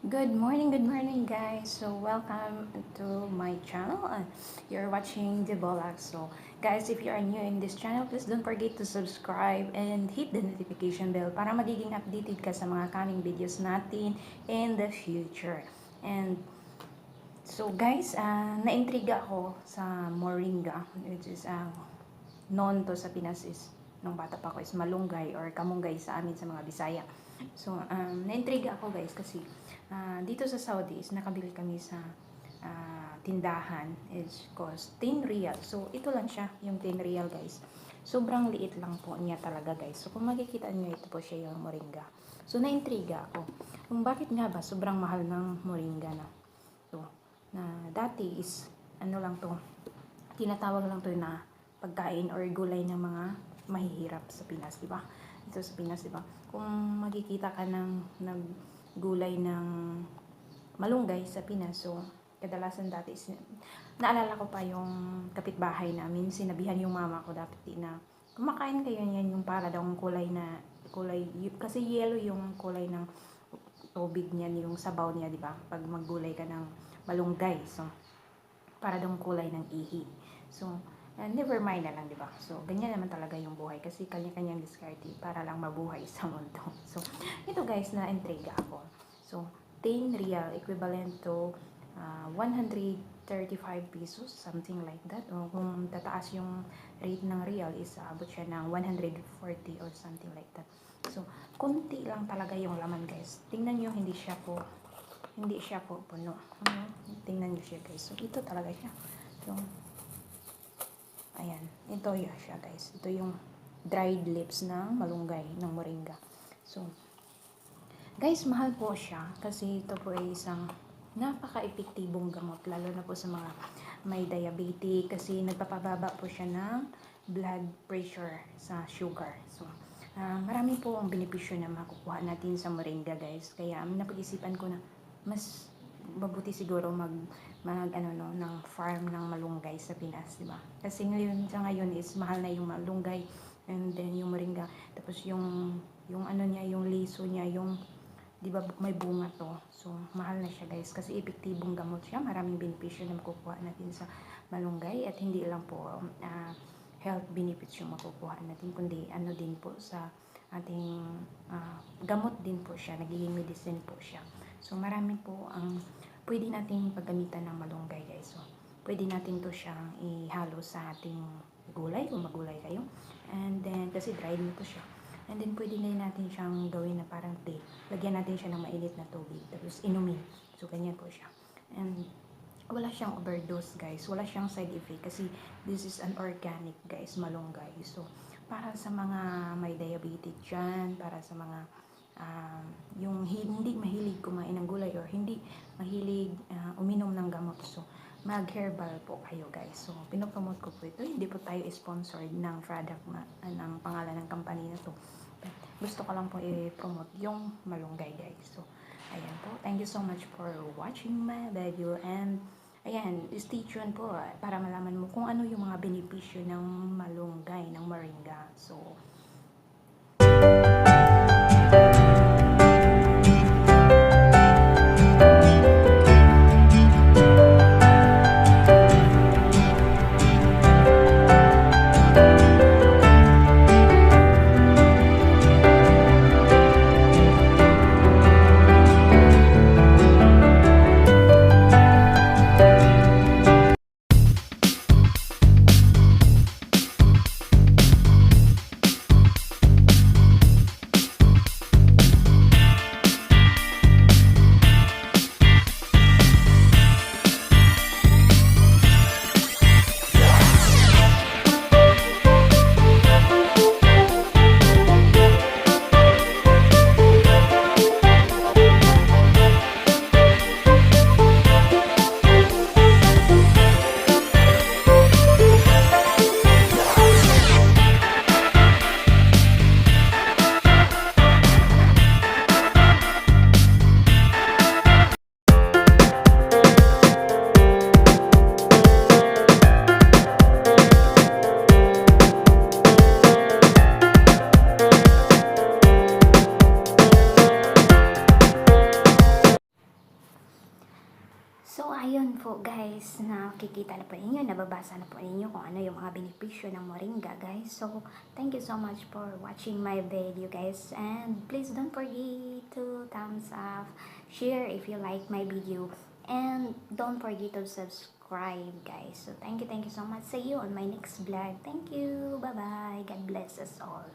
Good morning guys. So welcome to my channel. You're watching the Bolak. So guys, if you are new in this channel, please don't forget to subscribe and hit the notification bell para magiging updated ka sa mga coming videos natin in the future. And so guys, naintriga ako sa moringa, which is known to sa Pinas is nung bata pa ako is malunggay or kamunggay sa amin sa mga Bisaya. So, naintriga ako guys kasi dito sa Saudi is nakabili kami sa tindahan is cost 10 real. So, ito lang siya, yung 10 real guys. Sobrang liit lang po niya talaga guys. So, kung makikita niyo ito po siya yung moringa. So, naintriga ako. Kung bakit nga ba sobrang mahal ng moringa na. So, na dati is ano lang to, tinatawag lang to na pagkain or gulay ng mga mahihirap sa Pinas, di ba? Ito sa Pinas, di ba? Kung magkikita ka ng gulay ng malunggay sa Pinas, so kadalasan dati is, naalala ko pa yung kapitbahay namin, sinabihan yung mama ko dati na kumakain kayo niyan yung para daw kulay na kulay, kasi yellow yung kulay ng tubig niyan, yung sabaw niya, di ba? Pag maggulay ka ng malunggay, so para daw kulay ng ihi. So, never mind na lang, di ba? So, ganyan naman talaga yung buhay kasi kanya-kanyang diskarte para lang mabuhay sa mundo. So, ito guys, na-intriga ako. So, 10 real equivalent to 135 pesos, something like that. O kung tataas yung rate ng real is abot siya ng 140 or something like that. So, kunti lang talaga yung laman guys. Tingnan nyo, hindi siya po puno. Tingnan nyo siya guys. So, ito talaga siya. So, ayan, ito yun siya guys. Ito yung dried leaves ng malunggay, ng moringa. So, guys, mahal po siya kasi ito po ay isang napaka-epektibong gamot, lalo na po sa mga may diabetes kasi nagpapababa po siya ng blood pressure sa sugar. So, marami po ang benepisyo na makukuha natin sa moringa guys. Kaya napag-isipan ko na mas mabuti siguro ng farm ng malunggay sa Pinas, di ba? Kasi ngayon is mahal na yung malunggay and then yung moringa, tapos yung ano niya, yung liso niya, yung di ba may bunga to. So mahal na siya guys kasi epektibong gamot siya. Maraming benepisyo na makukuha natin sa malunggay at hindi lang po health benefits yung makukuha natin, kundi ano din po sa ating gamot din po siya, nagiging medicine po siya. So, marami po ang pwede nating paggamitan ng malunggay guys. So, pwede natin to siyang ihalo sa ating gulay, kung magulay kayo. And then, kasi dried na to siya. And then, pwede na natin siyang gawin na parang tea. Lagyan natin siya ng mainit na tubig. Tapos, inumin. So, ganyan po siya. And, wala siyang overdose guys. Wala siyang side effect. Kasi, this is an organic guys, malunggay. So, para sa mga may diabetes dyan, para sa mga yung hindi mahilig kumain ng gulay or hindi mahilig uminom ng gamot. So, mag-herbal po kayo guys. So, pinopromote ko po ito. Hindi po tayo sponsored ng product ng pangalan ng company na to. But, gusto ko lang po i-promote yung malunggay guys. So, ayan po. Thank you so much for watching my video and ayan, stay tuned po para malaman mo kung ano yung mga benepisyo ng malunggay, ng moringa. So, ayun po guys, nakikita na po ninyo, nababasa na po ninyo kung ano yung mga benepisyo ng moringa guys. So, thank you so much for watching my video guys. And please don't forget to thumbs up, share if you like my video. And don't forget to subscribe guys. So, thank you so much. See you on my next vlog. Thank you. Bye-bye. God bless us all.